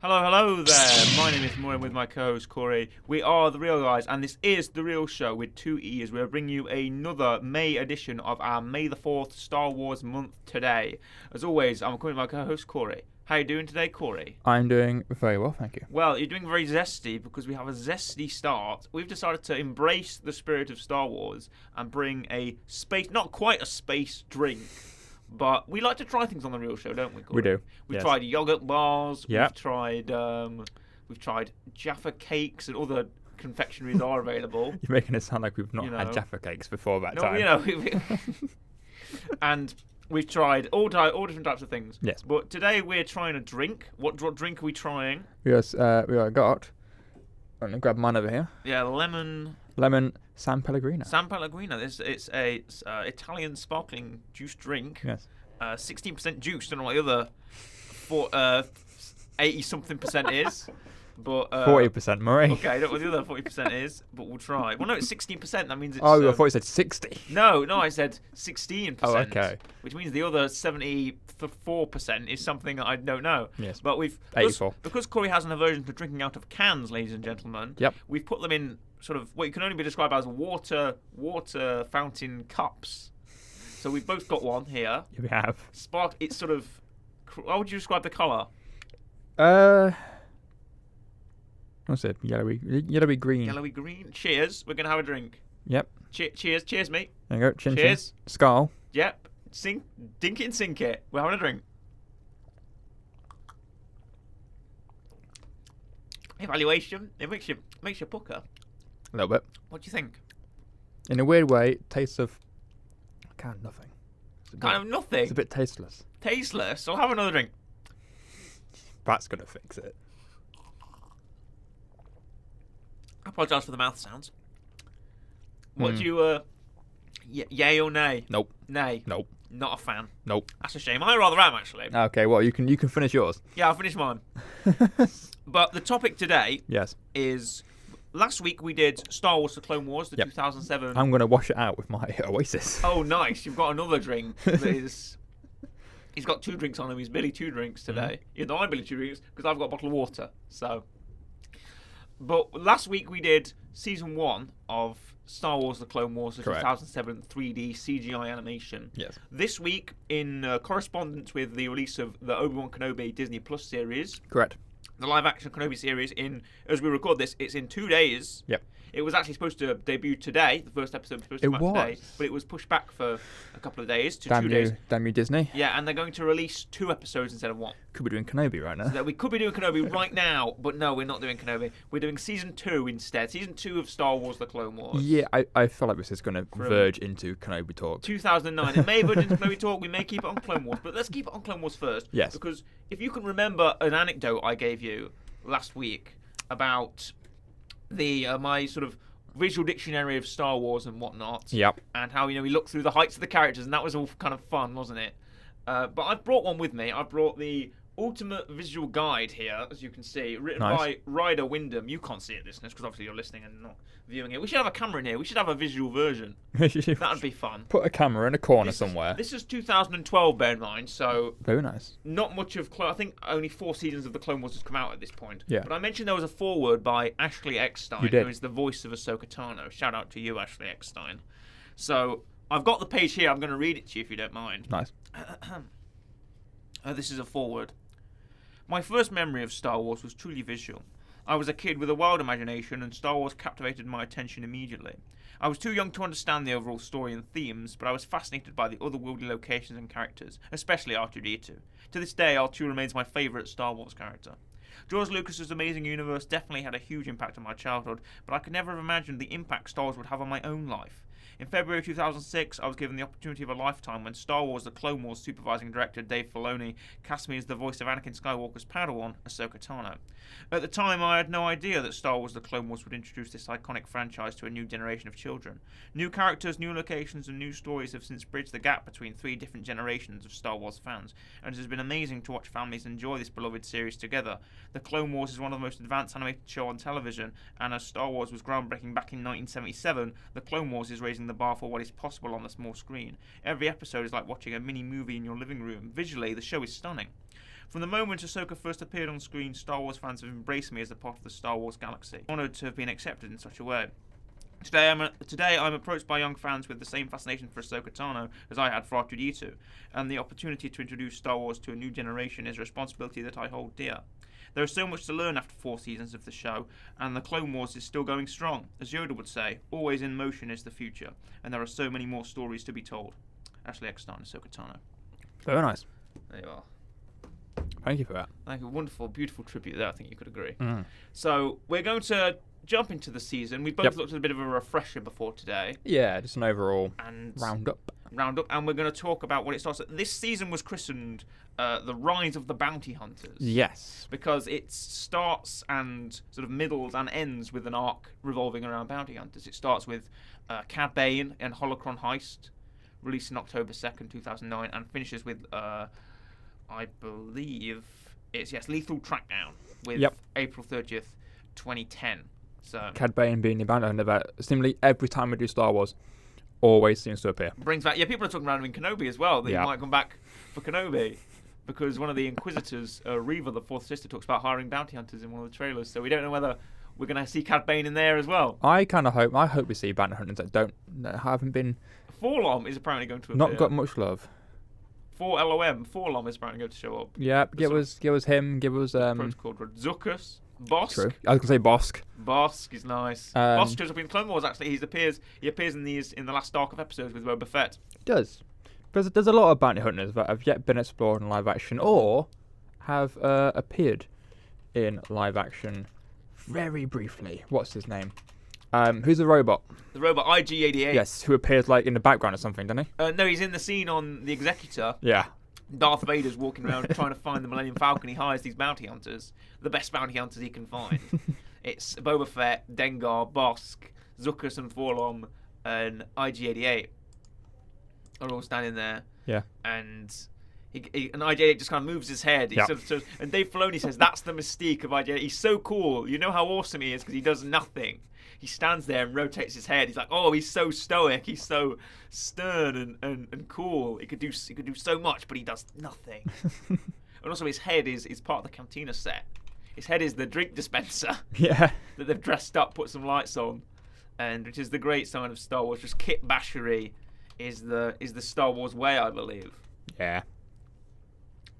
Hello, hello there. My name is Maureen with my co-host Corey. We are The Real Guys, and this is The Real Show with two E's. We're bringing you another May edition of our May the 4th Star Wars month today. As always, I'm coming with my co-host Corey. How are you doing today, Corey? I'm doing very well, thank you. Well, you're doing very zesty because we have a zesty start. We've decided to embrace the spirit of Star Wars and bring a space, not quite a space drink, but we like to try things on The Real Show, don't we, Corey? We do. We've tried yogurt bars. Yep. We've tried Jaffa cakes and other confectionaries are available. You're making it sound like we've not had Jaffa cakes before that time. And we've tried all different types of things. Yes. But today we're trying a drink. What drink are we trying? Yes, we got. I'm gonna grab mine over here. Yeah, lemon San Pellegrino. San Pellegrino. It's a Italian sparkling juice drink. Yes. 16% juice. Don't know what the other 80-something% is. But 40%, Murray. Okay, I don't know what the other 40% is, but we'll try. Well, no, it's 16%. That means it's. Oh, I thought you said 60. No, I said 16%. Oh, okay. Which means the other 74% is something that I don't know. Yes. But we've 84. Because Corey has an aversion to drinking out of cans, ladies and gentlemen. Yep. We've put them in sort of what you can only be described as water fountain cups. So we've both got one here. We have. It's sort of. How would you describe the colour? What's it? Yellowy green. Yellowy green. Cheers. We're gonna have a drink. Yep. Cheers, mate. There you go. Chin Cheers. Chin. Skull. Yep. Dink it and sink it. We're having a drink. Evaluation. It makes you pucker. A little bit. What do you think? In a weird way, it tastes of kind of nothing. Kind of nothing. It's a bit tasteless. Tasteless. I'll have another drink. That's gonna fix it. I apologise for the mouth sounds. What do you, yay or nay? Nope. Nay. Nope. Not a fan. Nope. That's a shame. I rather am, actually. Okay, well, you can finish yours. Yeah, I'll finish mine. But the topic today is... Last week we did Star Wars: The Clone Wars, the 2007... I'm going to wash it out with my Oasis. Oh, nice. You've got another drink that is... He's got two drinks on him. He's Billy two drinks today. Even though I'm Billy two drinks, because I've got a bottle of water. So... But last week we did Season 1 of Star Wars: The Clone Wars, the 2007 3D CGI animation. Yes. This week, in correspondence with the release of the Obi-Wan Kenobi Disney Plus series... Correct. The live-action Kenobi series, as we record this, it's in 2 days. Yep. It was actually supposed to debut today. The first episode was supposed to come out today, but it was pushed back for a couple of days to 2 days. Damn you, Disney. Yeah, and they're going to release 2 episodes instead of 1. Could be doing Kenobi right now. So we could be doing Kenobi right now, but no, we're not doing Kenobi. We're doing Season 2 instead. Season 2 of Star Wars: The Clone Wars. Yeah, I feel like this is going to verge into Kenobi talk. 2009. It may verge into Kenobi talk. We may keep it on Clone Wars, but let's keep it on Clone Wars first. Yes. Because if you can remember an anecdote I gave you last week about my sort of visual dictionary of Star Wars and whatnot. Yep. And how, we looked through the heights of the characters, and that was all kind of fun, wasn't it? But I've brought one with me. I brought the Ultimate Visual Guide here, as you can see, written by Ryder Wyndham. You can't see it, listeners, because obviously you're listening and not viewing it. We should have a camera in here. We should have a visual version. That would be fun. Put a camera in a corner somewhere. This is 2012, bear in mind, so... Very nice. Not much of... I think only 4 seasons of the Clone Wars has come out at this point. Yeah. But I mentioned there was a foreword by Ashley Eckstein, who is the voice of Ahsoka Tano. Shout out to you, Ashley Eckstein. So, I've got the page here. I'm going to read it to you if you don't mind. Nice. This is a foreword. My first memory of Star Wars was truly visual. I was a kid with a wild imagination, and Star Wars captivated my attention immediately. I was too young to understand the overall story and themes, but I was fascinated by the otherworldly locations and characters, especially R2-D2. To this day, R2 remains my favourite Star Wars character. George Lucas's amazing universe definitely had a huge impact on my childhood, but I could never have imagined the impact Star Wars would have on my own life. In February 2006, I was given the opportunity of a lifetime when Star Wars: The Clone Wars supervising director Dave Filoni cast me as the voice of Anakin Skywalker's Padawan, Ahsoka Tano. At the time, I had no idea that Star Wars: The Clone Wars would introduce this iconic franchise to a new generation of children. New characters, new locations, and new stories have since bridged the gap between 3 different generations of Star Wars fans, and it has been amazing to watch families enjoy this beloved series together. The Clone Wars is one of the most advanced animated shows on television, and as Star Wars was groundbreaking back in 1977, The Clone Wars is raising the bar for what is possible on the small screen. Every episode is like watching a mini movie in your living room. Visually, the show is stunning. From the moment Ahsoka first appeared on screen, Star Wars fans have embraced me as a part of the Star Wars galaxy. Honoured to have been accepted in such a way. Today I'm approached by young fans with the same fascination for Ahsoka Tano as I had for R2-D2, and the opportunity to introduce Star Wars to a new generation is a responsibility that I hold dear. There is so much to learn after 4 seasons of the show, and the Clone Wars is still going strong. As Yoda would say, always in motion is the future, and there are so many more stories to be told. Ashley Eckstein, Ahsoka Tano. Very nice. There you are. Thank you for that. Thank you. Wonderful, beautiful tribute there, I think you could agree. Mm. So, we're going to jump into the season. We both looked at a bit of a refresher before today. Yeah, just an overall and roundup. And we're going to talk about what it starts at. This season was christened The Rise of the Bounty Hunters. Yes. Because it starts and sort of middles and ends with an arc revolving around bounty hunters. It starts with Cad Bane and Holocron Heist, released in October 2nd, 2009, and finishes with, I believe, it's Lethal Trackdown with April 30th, 2010. So Cad Bane being the bounty hunter that seemingly every time we do Star Wars always seems to appear. Brings back, people are talking about him in Kenobi as well, that he might come back for Kenobi, because one of the Inquisitors, Reva, the fourth sister, talks about hiring bounty hunters in one of the trailers, so we don't know whether we're going to see Cad Bane in there as well. I hope we see bounty hunters that haven't been... Forlom is apparently going to appear. Not got much love. Forlom is apparently going to show up. Yeah, give us him, give us... Protocol Zuckus. Bosk. True. I was going to say Bosk. Bosk is nice. Bosk shows up in Clone Wars, actually. He appears in the last arc of episodes with Boba Fett. He does. There's a lot of bounty hunters that have yet been explored in live action or have appeared in live action very briefly. What's his name? Who's the robot? The robot IG-88. Yes, who appears like in the background or something, doesn't he? No, he's in the scene on The Executor. Yeah. Darth Vader's walking around trying to find the Millennium Falcon. He hires these bounty hunters, the best bounty hunters he can find. It's Boba Fett, Dengar, Bosk, Zuckus and Forlom, and IG-88 are all standing there. Yeah. And IG-88 just kind of moves his head. And Dave Filoni says that's the mystique of IG-88. He's so cool. You know how awesome he is because he does nothing. He stands there and rotates his head. He's like, oh, he's so stoic. He's so stern and cool. He could do so much, but he does nothing. And also, his head is part of the cantina set. His head is the drink dispenser. Yeah. That they've dressed up, put some lights on, and which is the great sign of Star Wars. Just kit bashery is the Star Wars way, I believe. Yeah.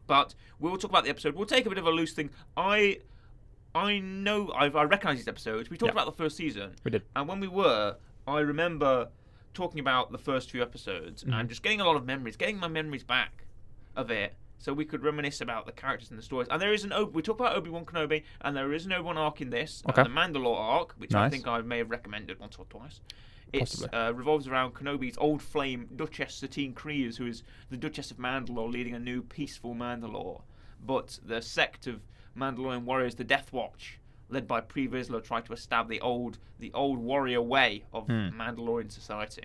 But we'll talk about the episode. We'll take a bit of a loose thing. I know I recognise these episodes. We talked about the first season. We did. And when I remember talking about the first few episodes and just getting a lot of memories, getting my memories back of it, so we could reminisce about the characters and the stories. And there is we talk about Obi-Wan Kenobi, and there is an Obi-Wan arc in this, the Mandalore arc, which I think I may have recommended once or twice. It revolves around Kenobi's old flame, Duchess Satine Kryze, who is the Duchess of Mandalore, leading a new peaceful Mandalore. But the sect of Mandalorian warriors, the Death Watch, led by Pre Vizsla, try to establish the old warrior way of Mandalorian society.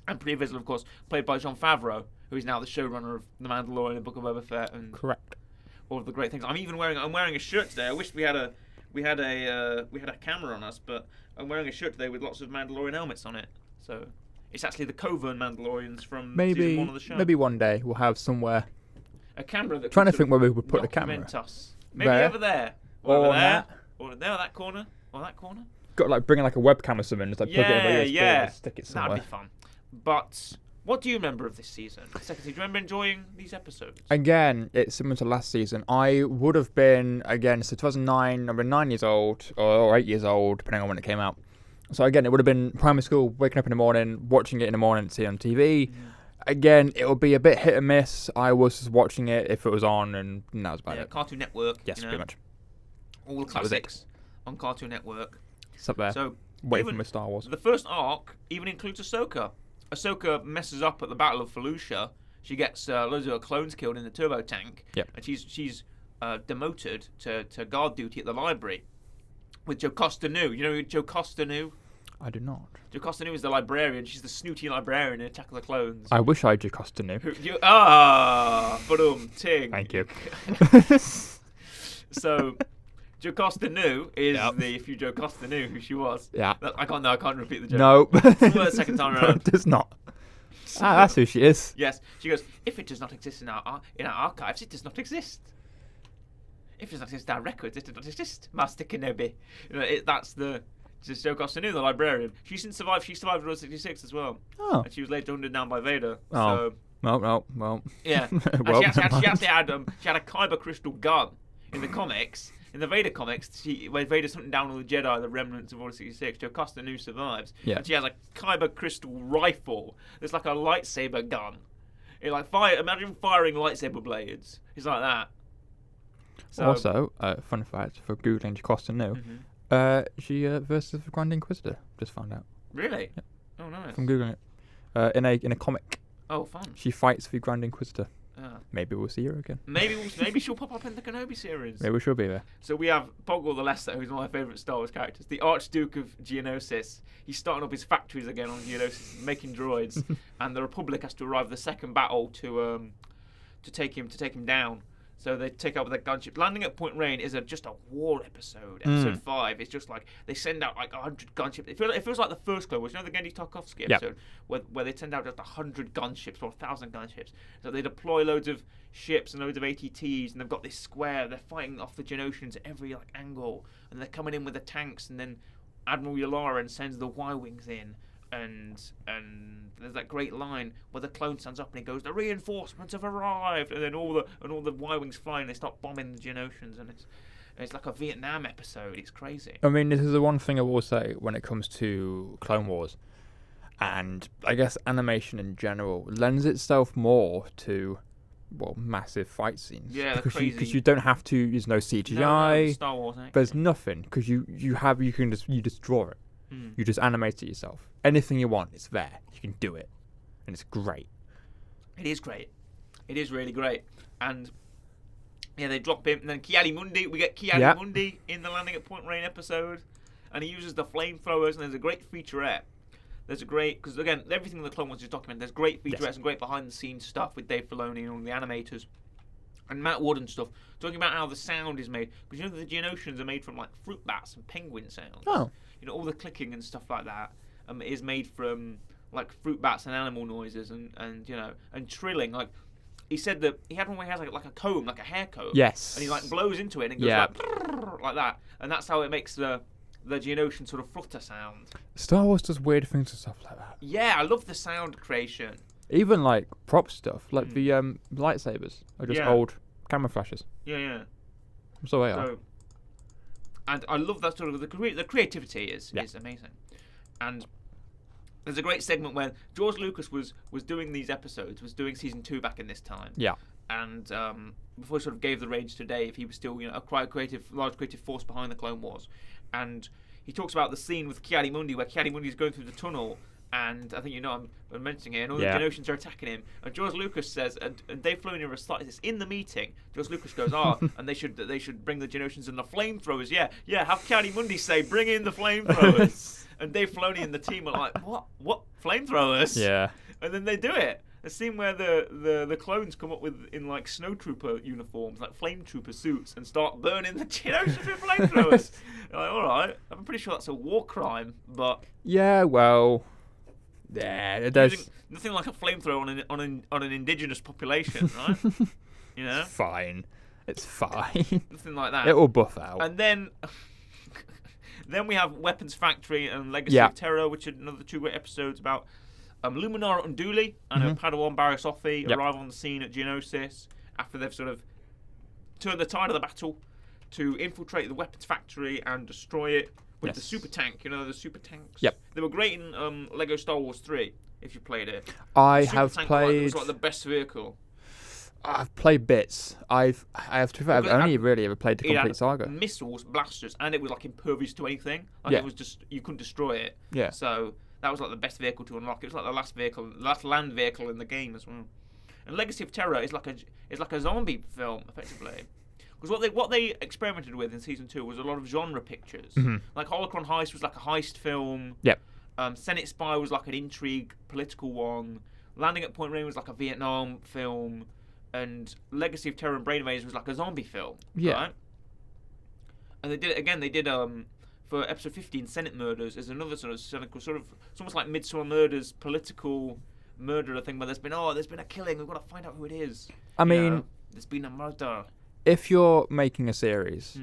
And Pre Vizsla, of course, played by Jon Favreau, who is now the showrunner of The Mandalorian and Book of Boba Fett, and all of the great things. I'm wearing a shirt today. I wish we had a camera on us, but I'm wearing a shirt today with lots of Mandalorian helmets on it. So it's actually the Coven Mandalorians from season 1 of the show. Maybe one day we'll have somewhere a camera that trying to think where we would put the camera. Us. Maybe over there, or over there, or there, or that corner, or that corner. Got like bringing like a webcam or something, just like plug it in a USB and stick it somewhere. That'd be fun. But what do you remember of this season? Second season, do you remember enjoying these episodes? Again, it's similar to last season. I would have been, so 2009, I've been 9 years old, or 8 years old, depending on when it came out. So again, it would have been primary school, waking up in the morning, watching it in the morning to see it on TV. Again, it would be a bit hit and miss. I was just watching it if it was on, and that was about it. Cartoon Network. Yes, pretty much. All the classics on Cartoon Network. It's up there. So, waiting for Star Wars. The first arc even includes Ahsoka. Ahsoka messes up at the Battle of Felucia. She gets loads of her clones killed in the turbo tank. Yep. And she's demoted to guard duty at the library with Jocasta Nu. You know who Jocasta Nu? I do not. Jocasta Nu is the librarian. She's the snooty librarian in Attack of the Clones. I wish I Jocasta Nu. Ting. Thank you. So, Jocasta Nu is if you Jocasta knew who she was. Yeah. I can't repeat the joke. No. For the second time around. No, it does not. That's who she is. Yes, she goes, if it does not exist in our archives, it does not exist. If it does not exist in our records, it does not exist, Master Kenobi. That's the Ahsoka Sanu, the librarian. She survived Order 66 as well. Oh. And she was later hunted down by Vader. Oh. So, Well. yeah. Well, she actually had a kyber crystal gun in the comics. In the Vader comics, when Vader's hunting down all the Jedi, the remnants of Order 66, Jocasta Sanu survives. Yeah. And she has a kyber crystal rifle. It's like a lightsaber gun. Imagine firing lightsaber blades. It's like that. So, also, fun fact for Googling Jocasta Sanu, she versus the Grand Inquisitor. Just found out. Really? Yep. Oh, nice. From Googling it. In a comic. Oh, fun. She fights the Grand Inquisitor. Maybe we'll see her again. Maybe she'll pop up in the Kenobi series. Maybe she'll be there. So we have Poggle the Lesser, who's one of my favourite Star Wars characters, the Archduke of Geonosis. He's starting up his factories again on Geonosis, making droids, and the Republic has to arrive at the second battle to take him down. So they take out with their gunship. Landing at Point Rain is just a war episode. Episode 5. It's just like they send out like 100 gunships. It feels like the first Clone Wars. You know the Gendy Tarkovsky episode where they send out just 100 gunships or 1,000 gunships. So they deploy loads of ships and loads of ATTs, and they've got this square. They're fighting off the Geonosians at every angle, and they're coming in with the tanks. And then Admiral Yularen sends the Y-wings in. And there's that great line where the clone stands up and he goes, "The reinforcements have arrived," and then all the Y-wings fly and they start bombing the Geonosians, and it's like a Vietnam episode. It's crazy. I mean, this is the one thing I will say when it comes to Clone Wars, and I guess animation in general lends itself more to massive fight scenes. Yeah, because you don't have to. There's no CGI. No, Star Wars. There's nothing because you just draw it. You just animate it yourself. Anything you want, it's there. You can do it, and it's great. It is great. It is really great. And yeah, they drop him, and then Ki-Adi-Mundi. We get Ki-Adi-Mundi in the Landing at Point Rain episode, and he uses the flamethrowers. And there's a great featurette. Because again, everything in the Clone Wars is documented. There's great featurettes and great behind-the-scenes stuff with Dave Filoni and all the animators. And Matt Wood and stuff, talking about how the sound is made. Because you know the Geonosians are made from like fruit bats and penguin sounds. Oh. All the clicking and stuff like that is made from like fruit bats and animal noises and trilling. Like he said that he had one where he has like a comb, like a hair comb. Yes. And he like blows into it and it goes like that. And that's how it makes the Geonosian sort of flutter sound. Star Wars does weird things and stuff like that. Yeah, I love the sound creation. Even like prop stuff, like the lightsabers are just old camera flashes. Yeah. So they are. And I love that sort of the creativity is amazing. And there's a great segment where George Lucas was doing these episodes, was doing season 2 back in this time. Yeah. And before he sort of gave the reins to Dave, he was still a large creative force behind the Clone Wars. And he talks about the scene with Ki-Adi-Mundi where Ki-Adi-Mundi is going through the tunnel. And I think I'm mentioning it, and all the Geonosians are attacking him. And George Lucas says, and Dave Filoni recites this in the meeting. George Lucas goes, and they should bring the Geonosians and the flamethrowers. Yeah, have Ki-Adi-Mundi say, bring in the flamethrowers. And Dave Filoni and the team are like, what flamethrowers? Yeah. And then they do it. A scene where the clones come up in like snowtrooper uniforms, like flame trooper suits, and start burning the Geonosians with flamethrowers. You're like, all right, I'm pretty sure that's a war crime, but yeah, well. Yeah, there's nothing like a flamethrower on an indigenous population, right? Fine. It's fine. Nothing like that. It will buff out. And then we have Weapons Factory and Legacy of Terra, which are another 2 great episodes about Luminara Unduli and Padawan Barriss Offee arrive on the scene at Geonosis after they've sort of turned the tide of the battle to infiltrate the Weapons Factory and destroy it. With the super tank, the super tanks. Yep. They were great in Lego Star Wars 3, if you played it. I have played. It was like the best vehicle. I've played bits. I've only really ever played the complete saga. Missiles, blasters, and it was like impervious to anything. It was just, you couldn't destroy it. Yeah. So that was like the best vehicle to unlock. It was like the last land vehicle in the game as well. And Legacy of Terror is like a zombie film, effectively. Because what they experimented with in season 2 was a lot of genre pictures. Like Holocron Heist was like a heist film. Yep. Senate Spy was like an intrigue political one. Landing at Point Rain was like a Vietnam film. And Legacy of Terror and Brain Invaders was like a zombie film. Yeah. Right? And they did it again. They did for episode 15, Senate Murders is another sort of it's almost like Midsommar Murders political murderer thing where there's been a killing. We've got to find out who it is. I mean, there's been a murder. If you're making a series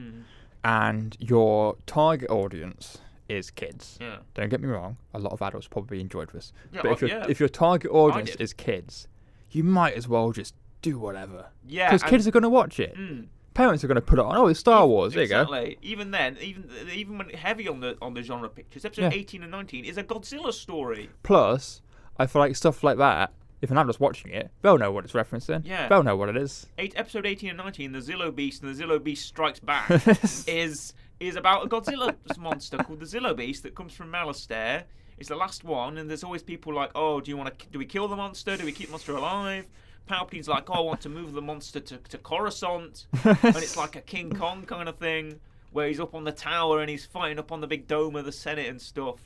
and your target audience is kids, don't get me wrong, a lot of adults probably enjoyed this. Yeah, but if your target audience is kids, you might as well just do whatever. Yeah, because kids are going to watch it. Parents are going to put it on. Oh, it's Star Wars. There you go. Exactly. Even then, even when heavy on the genre pictures, episode 18 and 19 is a Godzilla story. Plus, I feel like stuff like that, if an adult's watching it, they'll know what it's referencing. Yeah. They'll know what it is. Episode 18 and 19, the Zillo Beast and the Zillo Beast Strikes Back, is about a Godzilla monster called the Zillo Beast that comes from Malastare. It's the last one, and there's always people like, oh, do we kill the monster? Do we keep the monster alive? Palpatine's like, oh, I want to move the monster to Coruscant. And it's like a King Kong kind of thing, where he's up on the tower and he's fighting up on the big dome of the Senate and stuff.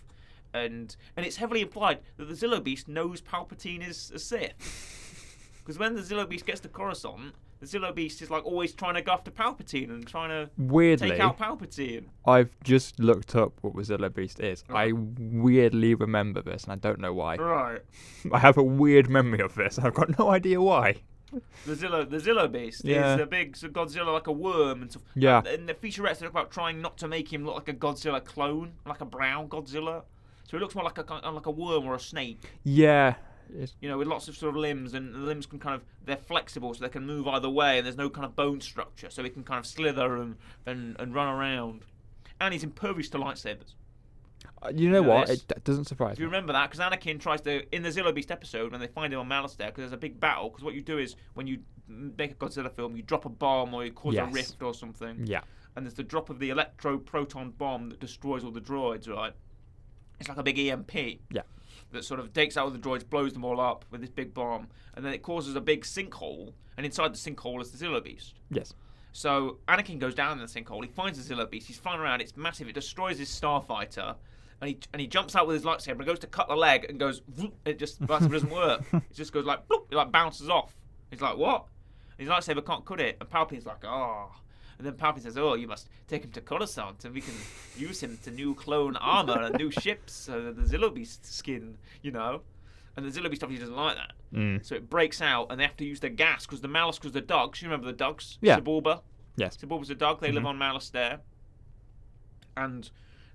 And it's heavily implied that the Zillo Beast knows Palpatine is a Sith. Because when the Zillo Beast gets to Coruscant, the Zillo Beast is like always trying to go after Palpatine and trying to take out Palpatine. I've just looked up what the Zillo Beast is. Right. I weirdly remember this, and I don't know why. Right. I have a weird memory of this, and I've got no idea why. The Zillo Beast is a big Godzilla, like a worm and stuff. Yeah. And the featurettes talk about trying not to make him look like a Godzilla clone, like a brown Godzilla. So he looks more like a worm or a snake. Yeah. With lots of sort of limbs, and the limbs can they're flexible, so they can move either way, and there's no kind of bone structure, so he can kind of slither and run around. And he's impervious to lightsabers. You know what? It doesn't surprise me. Do you remember that? Because Anakin tries to, in the Zillo Beast episode, when they find him on Malastare, because there's a big battle, because what you do is, when you make a Godzilla film, you drop a bomb or you cause a rift or something. Yeah. And there's the drop of the electro-proton bomb that destroys all the droids, right? It's like a big EMP. Yeah. That sort of takes out all the droids, blows them all up with this big bomb, and then it causes a big sinkhole, and inside the sinkhole is the Zillo Beast. Yes. So Anakin goes down in the sinkhole, he finds the Zillo Beast, he's flying around, it's massive, it destroys his starfighter, and he jumps out with his lightsaber and goes to cut the leg and goes, it just doesn't work. It just goes like, bloop, it like bounces off. He's like, what? His lightsaber can't cut it, and Palpatine's like, oh. And then Palpatine says, oh, you must take him to Coruscant, and we can use him to new clone armor and new ships, the Zillo Beast skin, And the Zillo Beast obviously doesn't like that. So it breaks out, and they have to use the gas, because the dogs, you remember the dogs? Yeah. Sebulba? Yes. Sebulba's a dog, they live on Malastare. And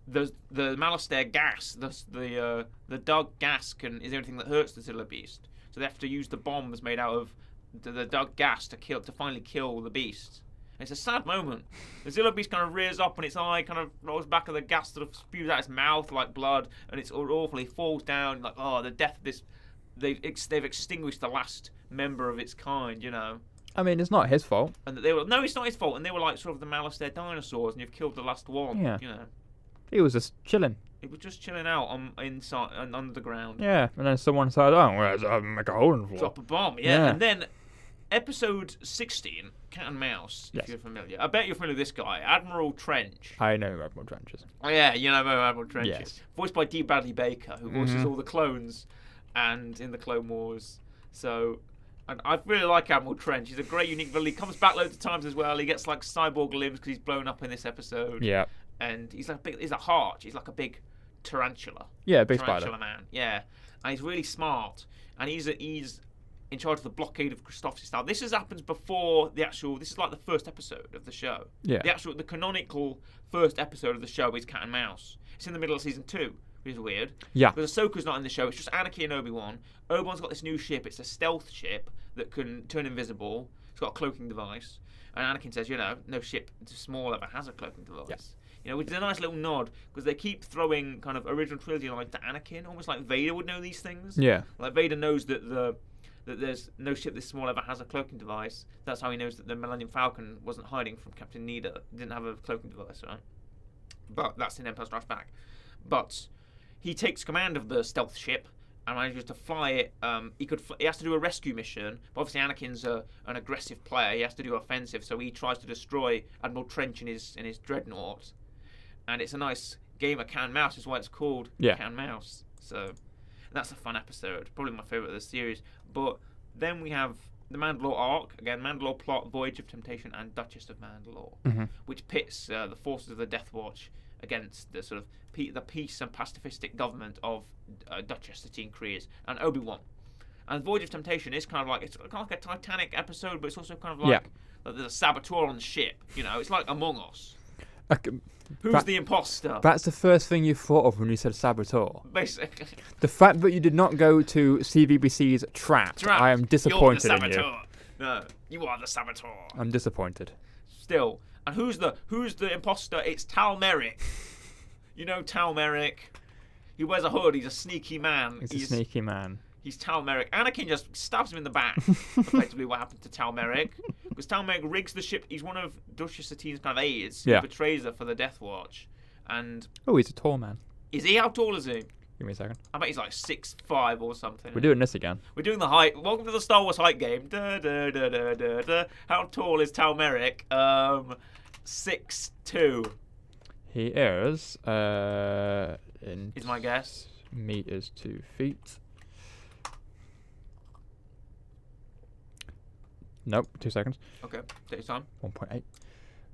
the Malastare gas, the dog gas is everything that hurts the Zillo Beast. So they have to use the bombs made out of the dog gas to finally kill the beast. It's a sad moment. The Zillo Beast kind of rears up and its eye kind of rolls back and the gas sort of spews out its mouth like blood, and it's awful. He falls down like, oh, the death of this. They've extinguished the last member of its kind, I mean, it's not his fault. And no, it's not his fault. And they were like sort of the Malastare dinosaurs, and you've killed the last one. Yeah. He was just chilling. It was just chilling out inside and underground. Yeah, and then someone said, "Oh, well, make a hole in the floor." Drop a bomb. Yeah, and then. Episode 16, Cat and Mouse, if you're familiar. I bet you're familiar with this guy, Admiral Trent. I know Admiral Trent is. Oh, yeah, you know who Admiral Trent yes. is. Voiced by D. Bradley Baker, who voices all the clones and in the Clone Wars. So, and I really like Admiral Trent. He's a great, unique villain. He comes back loads of times as well. He gets like cyborg limbs because he's blown up in this episode. Yeah. And he's a heart. He's like a big tarantula. Yeah, big tarantula spider. Man. Yeah. And he's really smart. And he's in charge of the blockade of Christophsis. Now, this happens before this is like the first episode of the show. Yeah. The canonical first episode of the show is Cat and Mouse. It's in the middle of season 2, which is weird. Yeah. Because Ahsoka's not in the show, it's just Anakin and Obi-Wan. Obi-Wan's got this new ship, it's a stealth ship that can turn invisible. It's got a cloaking device. And Anakin says, no ship small ever has a cloaking device. Yeah. Which is a nice little nod, because they keep throwing kind of original trilogy like to Anakin, almost like Vader would know these things. Yeah. Like Vader knows that there's no ship this small ever has a cloaking device. That's how he knows that the Millennium Falcon wasn't hiding from Captain Needa. Didn't have a cloaking device, right? But that's in Empire Strikes Back. But he takes command of the stealth ship and manages to fly it. He has to do a rescue mission. But obviously, Anakin's an aggressive player. He has to do offensive, so he tries to destroy Admiral Trent in his dreadnought. And it's a nice game of Cat and Mouse, is why it's called Cat and Mouse. So that's a fun episode. Probably my favourite of the series. But then we have the Mandalore arc. Again, Mandalore plot, Voyage of Temptation, and Duchess of Mandalore. Which pits the forces of the Death Watch against the sort of the peace and pacifistic government of Duchess Satine Kryze and Obi-Wan. And Voyage of Temptation is kind of like a Titanic episode, but it's also kind of like there's a saboteur on the ship. You know, it's like Among Us. Who's the imposter? That's the first thing you thought of when you said saboteur. Basically. The fact that you did not go to CVBC's Trapped. I am disappointed in you. No, you are the saboteur. I'm disappointed. Still. And who's the imposter? It's Tal Merrick. You know Tal Merrick. He wears a hood. He's a sneaky man. He's a sneaky man. He's Tal Merrick. Anakin just stabs him in the back. Effectively, what happened to Tal Merrick? Because Tal Merrick rigs the ship. He's one of Duchess Satine's kind of aides. Yeah. He betrays her for the Death Watch. And he's a tall man. Is he? How tall is he? Give me a second. I bet he's like 6'5" or something. We're doing this again. We're doing the height. Welcome to the Star Wars height game. Da, da, da, da, da, da. How tall is Tal Merrick? 6'2". He is in is my guess. Meters to feet. Nope, 2 seconds. Okay, take your time. 1.8.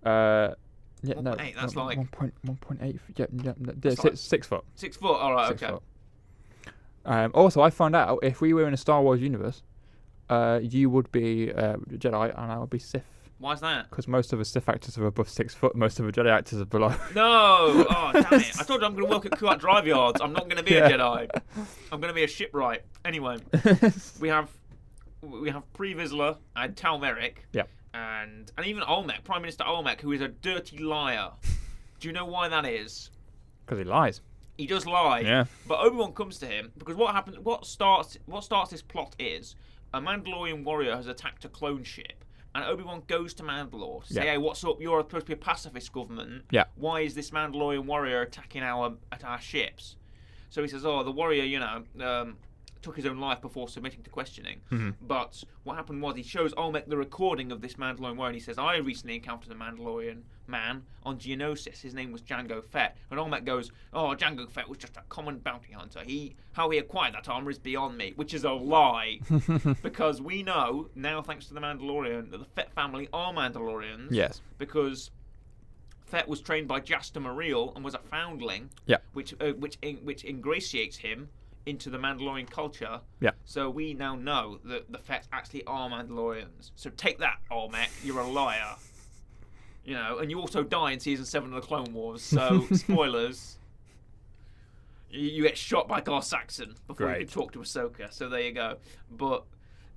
1.8, that's like 1.8. Yeah, like 6 foot. 6 foot. All right, 6 okay. foot. Also, I found out if we were in a Star Wars universe, you would be Jedi and I would be Sith. Why is that? Because most of the Sith actors are above 6 foot. Most of the Jedi actors are below. No! Oh, damn it! I told you I'm going to work at Kuat Drive Yards. I'm not going to be a Jedi. I'm going to be a shipwright. Anyway, we have Pre Vizsla and Tal Merrick. Yep. And even Olmec, Prime Minister Olmec, who is a dirty liar. Do you know why that is? Because he lies. He does lie. Yeah. But Obi-Wan comes to him because what starts this plot is a Mandalorian warrior has attacked a clone ship. And Obi-Wan goes to Mandalore to say, hey, what's up? You're supposed to be a pacifist government. Yeah. Why is this Mandalorian warrior attacking our ships? So he says, the warrior, took his own life before submitting to questioning. Mm-hmm. But what happened was he shows Olmec the recording of this Mandalorian warrior, and he says, I recently encountered a Mandalorian man on Geonosis. His name was Jango Fett. And Olmec goes, Jango Fett was just a common bounty hunter. How he acquired that armor is beyond me, which is a lie. Because we know, now thanks to the Mandalorian, that the Fett family are Mandalorians. Yes. Because Fett was trained by Jasta Mareel and was a foundling, which ingratiates him into the Mandalorian culture. Yeah. So we now know that the Fett actually are Mandalorians. So take that, Olmec. You're a liar. And you also die in season 7 of the Clone Wars. So spoilers. You get shot by Gar Saxon before you can talk to Ahsoka. So there you go. But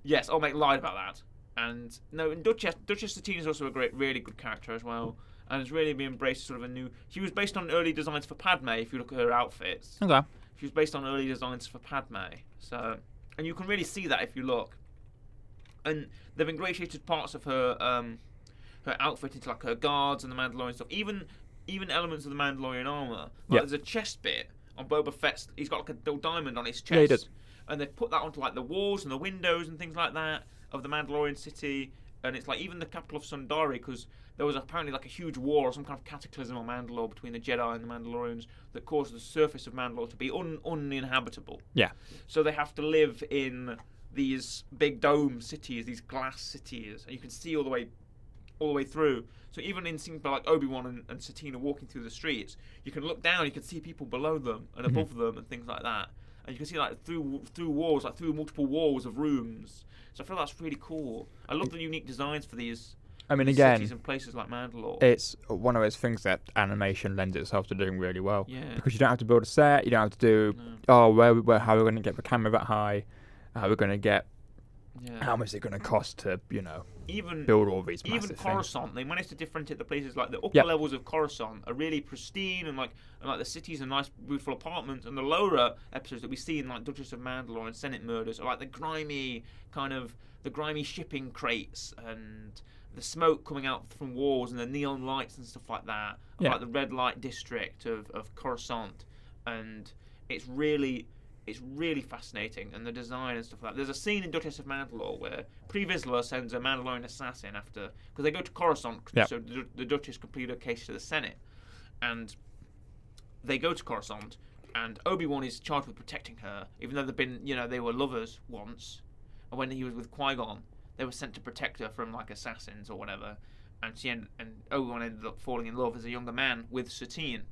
yes, Olmec lied about that. And no, and Duchess Satine is also a really good character as well. And has really been embraced sort of a new. She was based on early designs for Padme. If you look at her outfits. Okay. She was based on early designs for Padme. So, and you can really see that if you look. And they've ingratiated parts of her outfit into like her guards and the Mandalorian stuff. Even elements of the Mandalorian armor. Like there's a chest bit on Boba Fett's. He's got like a little diamond on his chest. Yeah, he did. And they've put that onto like the walls and the windows and things like that of the Mandalorian city. And it's like even the capital of Sundari, because there was apparently like a huge war or some kind of cataclysm on Mandalore between the Jedi and the Mandalorians that caused the surface of Mandalore to be uninhabitable. Yeah. So they have to live in these big dome cities, these glass cities, and you can see all the way through. So even in scenes like Obi-Wan and Satine are walking through the streets, you can look down, you can see people below them and above them and things like that. And you can see like through walls, like through multiple walls of rooms. So I feel that's really cool. I love the unique designs for these. Cities and places like Mandalore. It's one of those things that animation lends itself to doing really well. Yeah. Because you don't have to build a set. You don't have to do how are we going to get the camera that high? How we're going to get? How much is it going to cost to build all these massive things? Coruscant, they managed to differentiate the places. Like the upper levels of Coruscant are really pristine and like the cities are nice, beautiful apartments, and the lower episodes that we see in like Duchess of Mandalore and Senate Murders are like the grimy shipping crates and the smoke coming out from walls and the neon lights and stuff like that. Like the red light district of Coruscant, and it's really fascinating, and the design and stuff like that. There's a scene in Duchess of Mandalore where Pre Vizsla sends a Mandalorian assassin because they go to Coruscant, so the Duchess completed her case to the Senate, and they go to Coruscant, and Obi-Wan is charged with protecting her, even though they were lovers once, and when he was with Qui-Gon, they were sent to protect her from like assassins or whatever, and Obi-Wan ended up falling in love as a younger man with Satine.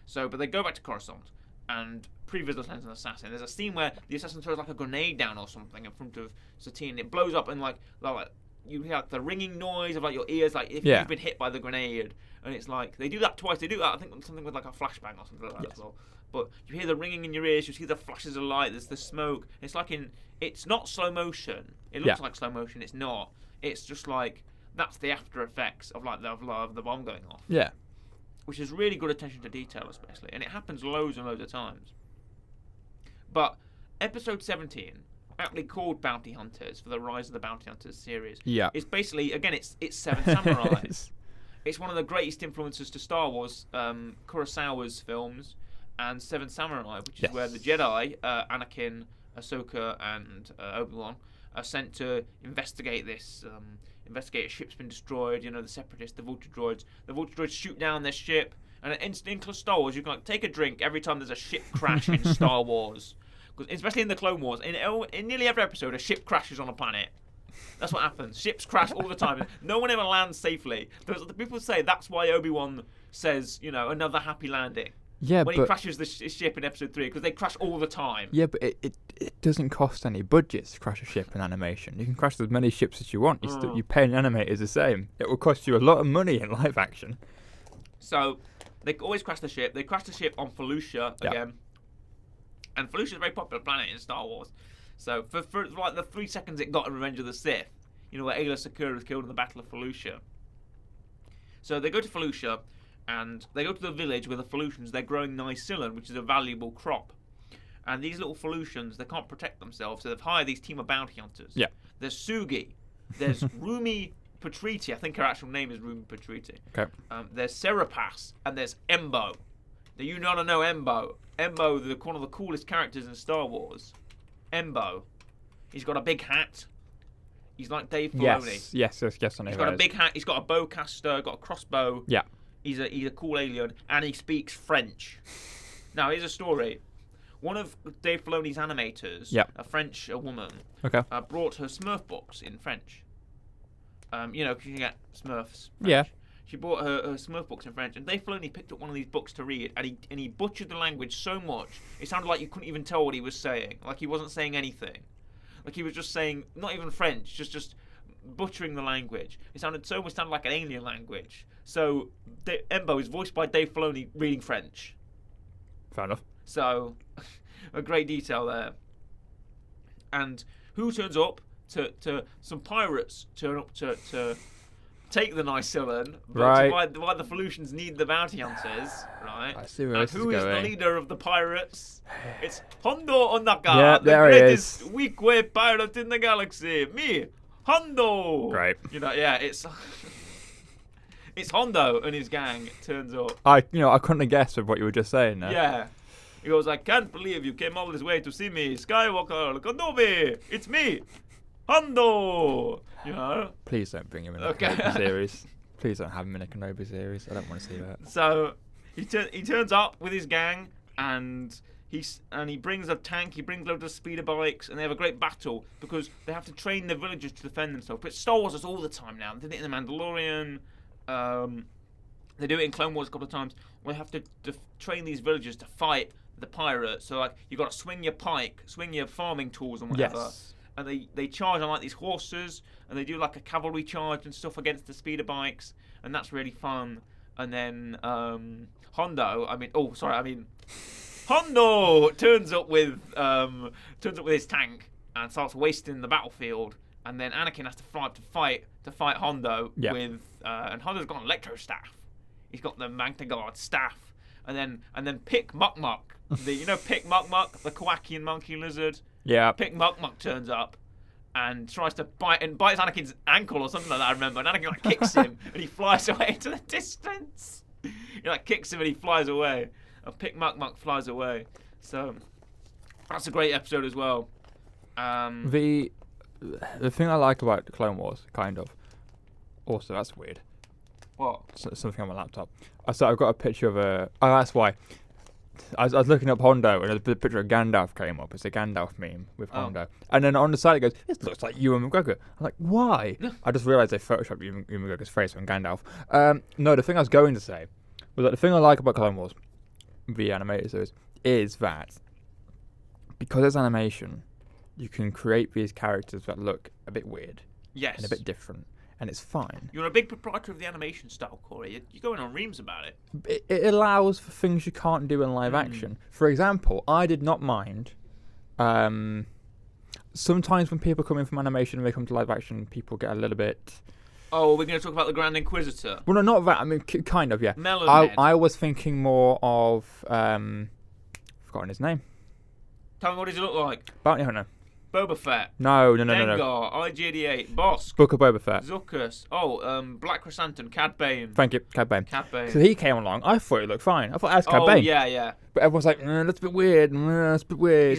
So, but they go back to Coruscant. and previous sends an assassin. There's a scene where the assassin throws like a grenade down or something in front of Satine. It blows up and like you hear like the ringing noise of like your ears, like if you've been hit by the grenade. And it's like they do that twice. They do that, I think, something with like a flashbang or something like that as well. But you hear the ringing in your ears. You see the flashes of light. There's the smoke. It's like it's not slow motion. It looks like slow motion. It's not. It's just like that's the after effects of like the bomb going off. Yeah. Which is really good attention to detail, especially, and it happens loads and loads of times. But episode 17, aptly called Bounty Hunters for the Rise of the Bounty Hunters series, it's basically it's Seven Samurai. It's one of the greatest influences to Star Wars, Kurosawa's films, and Seven Samurai, which is where the Jedi, Anakin, Ahsoka, and Obi-Wan are sent to investigate this. Investigate a ship's been destroyed. You know, the Separatists, the Vulture droids. The Vulture droids shoot down their ship, and in Star Wars, you can like take a drink every time there's a ship crash in Star Wars, especially in the Clone Wars. In nearly every episode, a ship crashes on a planet. That's what happens. Ships crash all the time. No one ever lands safely. The people say that's why Obi-Wan says, you know, another happy landing. Yeah, when he crashes the ship in episode 3, because they crash all the time. Yeah, but it doesn't cost any budgets to crash a ship in animation. You can crash as many ships as you want. You pay an animator the same. It will cost you a lot of money in live action. So they always crash the ship. They crash the ship on Felucia again. And Felucia is a very popular planet in Star Wars. So for like the 3 seconds it got in Revenge of the Sith, you know, where Aayla Secura was killed in the Battle of Felucia. So they go to Felucia, and they go to the village where the Felucians, they're growing Nycillan, which is a valuable crop. And these little Felucians, they can't protect themselves, so they've hired these team of bounty hunters. Yeah. There's Sugi, there's Rumi Patriti, I think her actual name is Rumi Patriti. Okay. There's Serapas, and there's Embo. Now you gotta know Embo. Embo, one of the coolest characters in Star Wars. Embo. He's got a big hat. He's like Dave Filoni. Yes, I know. He's got a big hat. He's got a bowcaster, got a crossbow. Yeah. He's a cool alien, and he speaks French. Now, here's a story. One of Dave Filoni's animators, a woman, brought her Smurf books in French. You know, 'cause you can get Smurfs. French. Yeah. She bought her Smurf books in French, and Dave Filoni picked up one of these books to read, and he butchered the language so much, it sounded like you couldn't even tell what he was saying. Like he wasn't saying anything. Like he was just saying, not even French, just butchering the language. It sounded like an alien language. So Embo is voiced by Dave Filoni reading French. Fair enough. So a great detail there. And who turns up to some pirates turn up to take the Nycillan, but why the Felucians need the bounty hunters, right? I see where and this who is is going. the leader of the pirates? It's Hondo Onaka, Yeah, the there he greatest is. weak-way pirate in the galaxy. Me, Hondo. Great. You know, yeah, it's it's Hondo and his gang turns up. I couldn't have guessed with what you were just saying there. Yeah. He goes, I can't believe you came all this way to see me, Skywalker, Kenobi. It's me, Hondo. You know. Please don't bring him in a Kenobi series. Please don't have him in a Kenobi series. I don't want to see that. So he turns up with his gang, and he brings a tank. He brings loads of speeder bikes, and they have a great battle because they have to train the villagers to defend themselves. But Star Wars does all the time now. They did it in The Mandalorian. They do it in Clone Wars a couple of times. Where they have to train these villagers to fight the pirates. So like you got to swing your pike, swing your farming tools and whatever. Yes. And they charge on like these horses, and they do like a cavalry charge and stuff against the speeder bikes, and that's really fun. And then Hondo turns up with his tank and starts wasting the battlefield, and then Anakin has to fly up to fight Hondo with and Hondo's got an electro staff. He's got the Magna Guard staff, and then Pick Muck Muck, Pick Muck Muck, the Kowakian monkey lizard. Yeah. Pick Muck Muck turns up and tries to bites Anakin's ankle or something like that, I remember. And Anakin kicks him and he flies away into the distance. He kicks him and he flies away. And Pick Muck Muck flies away. So that's a great episode as well. The thing I like about the Clone Wars, kind of. Also, that's weird. What? Something on my laptop. I've got a picture of a. Oh, that's why. I was looking up Hondo, and a picture of Gandalf came up. It's a Gandalf meme with Hondo. And then on the side it goes, this looks like Ewan McGregor. I'm like, why? I just realised they photoshopped Ewan McGregor's face on Gandalf. No, the thing I was going to say was that the thing I like about Clone Wars, the animated series, is that because it's animation, you can create these characters that look a bit weird Yes. and a bit different, and it's fine. You're a big proprietor of the animation style, Corey. You're going on reams about it. It allows for things you can't do in live action. For example, I did not mind. Sometimes when people come in from animation and they come to live action, people get a little bit. Oh, we're going to talk about the Grand Inquisitor. Well, no, not that. I mean, kind of, yeah. Mellowhead. I was thinking more of. Forgotten his name. Tell me, what does he look like? Bounty Hunter. Boba Fett. No. Dengar, IG-88, Bosk, Book of Boba Fett. Zuckuss. Black Chrysanthemum, Cad Bane. Thank you, Cad Bane. Cad Bane. So he came along. I thought he looked fine. I thought that's Cad Oh, Bane. yeah. But everyone's like, that's a bit weird. That's a bit weird.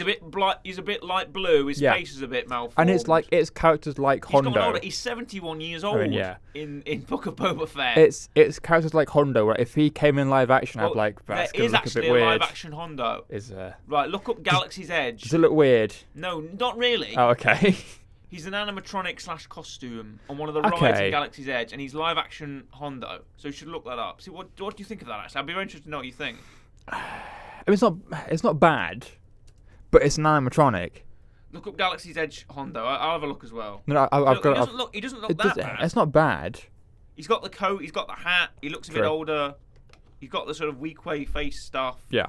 He's a bit light blue. His face is a bit malformed. And it's characters like Hondo. He's gotten older. He's 71 years old. I mean, In Book of Boba Fett. It's characters like Hondo. Where if he came in live action, I'd be like, that's there gonna is look a actually bit a weird. live action Hondo. Is Right, look up Galaxy's Edge. Does it look weird? No, not really. Oh, okay. He's an animatronic / costume on one of the rides in Galaxy's Edge, and he's live action Hondo. So you should look that up. See what do you think of that? Actually, I'd be very interested to know what you think. I mean, it's not bad, but it's an animatronic. Look up Galaxy's Edge Hondo. I'll have a look as well. No, He doesn't look that bad. It's not bad. He's got the coat. He's got the hat. He looks a bit older. He's got the sort of weak-way face stuff. Yeah.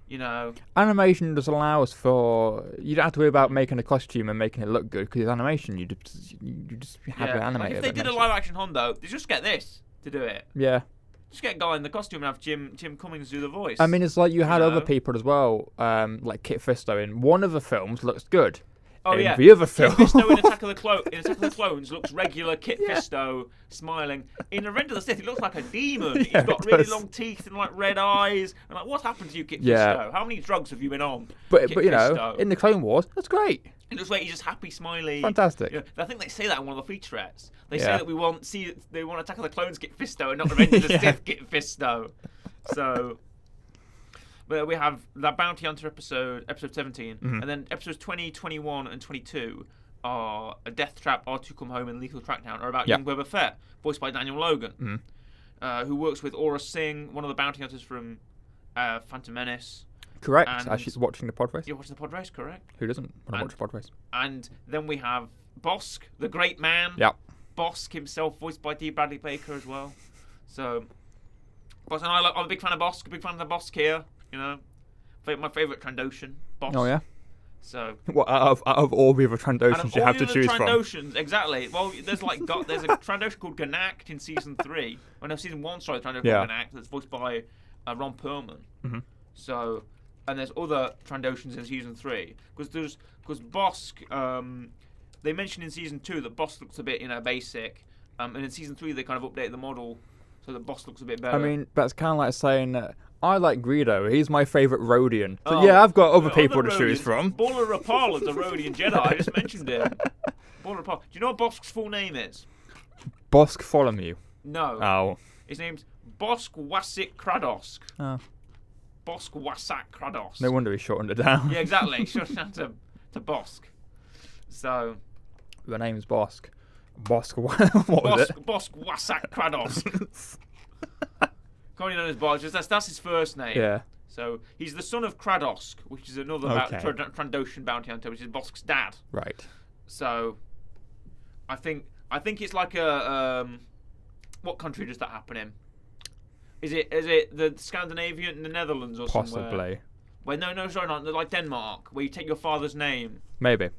You know. Animation just allows for you don't have to worry about making a costume and making it look good because it's animation. You just have it animated. Like if they did a live-action Hondo, they just get this to do it. Yeah. Just get a guy in the costume and have Jim Cummings do the voice. I mean, it's like you had other people as well, like Kit Fisto in one of the films looks good. Oh, in yeah. the other film. Kit Fisto in Attack of the Clones looks regular Kit Fisto smiling. In Revenge of the Sith, he looks like a demon. He's got really long teeth and like red eyes. And like, what happened to you, Kit Fisto? How many drugs have you been on? But you know, in the Clone Wars, that's great. It looks like he's just happy, smiley. Fantastic. You know, I think they say that in one of the featurettes. They say that they want Attack of the Clones Kit Fisto and not Revenge of the Sith Kit Fisto. So. But we have that Bounty Hunter episode 17, and then episodes 20, 21, and 22 are a Death Trap, R2 Come Home, and Lethal Trackdown are about young Boba Fett, voiced by Daniel Logan, who works with Aura Singh, one of the bounty hunters from Phantom Menace. Correct. As she's watching the pod race. You're watching the pod race, correct? Who doesn't want to watch a pod race? And then we have Bosk, the great man. Yeah. Bosk himself, voiced by D. Bradley Baker as well. So, but I'm a big fan of Bosk, a big fan of the Bosk here. You know, my favourite Trandoshan, Bosk. Oh yeah. So. What out of all the other Trandoshans you have to choose from? Trandoshans, exactly. Well, there's a Trandoshan called Ganact in season 3. Well, no, season 1. Sorry, Trandoshan called Ganact that's voiced by Ron Perlman. So, and there's other Trandoshans in season 3 because Bosk. They mentioned in season 2 that Bosk looks a bit basic, and in season 3 they kind of updated the model so that Bosk looks a bit better. I mean, that's kind of like saying. I like Greedo. He's my favourite Rhodian. So I've got other people to choose from. Baller Rapal is a Rhodian Jedi. I just mentioned him. Baller Rapal. Do you know what Bosk's full name is? Bosk Tholomew. No. Oh. His name's Bosk Wasik Kradosk. Oh. Bosk Wasak Krados. No wonder he shortened it down. Yeah, exactly. Shortened it down to Bosk. So. The name's Bosk. Bosk. What was it? Bosk Wasak Krados. Commonly known as Bosk. That's his first name. Yeah. So he's the son of Kradosk, which is another Trandoshan bounty hunter, which is Bosk's dad. Right. So, I think it's like a what country does that happen in? Is it the Scandinavian, the Netherlands, or somewhere? Possibly. Well, no, sorry, not like Denmark, where you take your father's name. Maybe.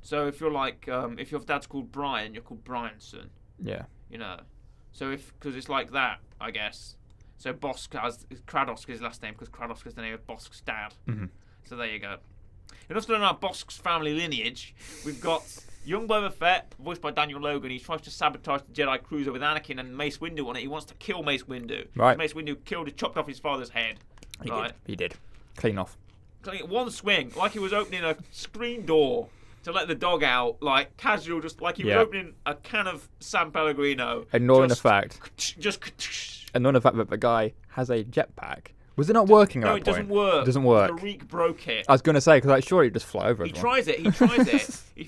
So if you're like, if your dad's called Brian, you're called Bryanson. Yeah. You know. So because it's like that, I guess. So Bosk has Kradosk his last name because Kradosk is the name of Bosk's dad. So there you go. Enough to learn about Bosk's family lineage. We've got young Boba Fett, voiced by Daniel Logan. He tries to sabotage the Jedi cruiser with Anakin and Mace Windu on it. He wants to kill Mace Windu. Right. Mace Windu chopped off his father's head. He did. Clean off. One swing, like he was opening a screen door to let the dog out, like casual, just like he was opening a can of San Pellegrino. Ignoring the fact that the guy has a jetpack. Was it not working at that point? No, it doesn't work. It doesn't work. The Reek broke it. I was going to say, because surely he'd just fly over He tries it. If